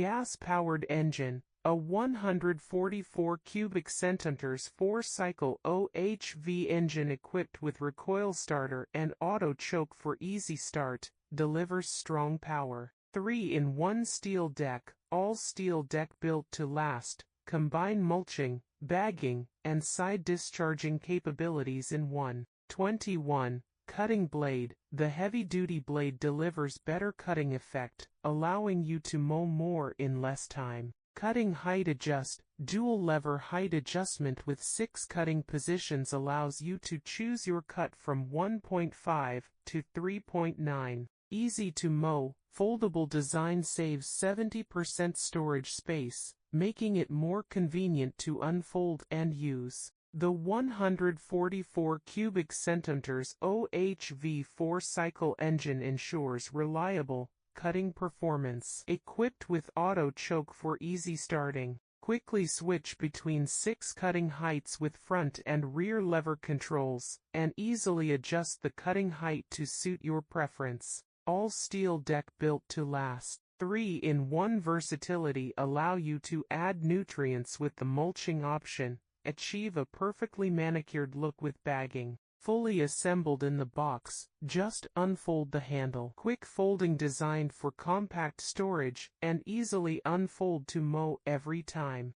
gas-powered engine, a 144 cubic centimeters 4-cycle OHV engine equipped with recoil starter and auto choke for easy start, delivers strong power. 3-in-1 steel deck, all steel deck built to last, combine mulching, bagging, and side discharging capabilities in one. 21. Cutting blade. The heavy-duty blade delivers better cutting effect, allowing you to mow more in less time. Cutting height adjust. Dual lever height adjustment with 6 cutting positions allows you to choose your cut from 1.5 to 3.9. Easy to mow. Foldable design saves 70% storage space, making it more convenient to unfold and use. The 144 cubic centimeters OHV 4-cycle engine ensures reliable cutting performance. Equipped with auto choke for easy starting. Quickly switch between 6 cutting heights with front and rear lever controls, and easily adjust the cutting height to suit your preference. All steel deck built to last. 3-in-1 versatility allow you to add nutrients with the mulching option, achieve a perfectly manicured look with bagging. Fully assembled in the box, just unfold the handle. Quick folding designed for compact storage, and easily unfold to mow every time.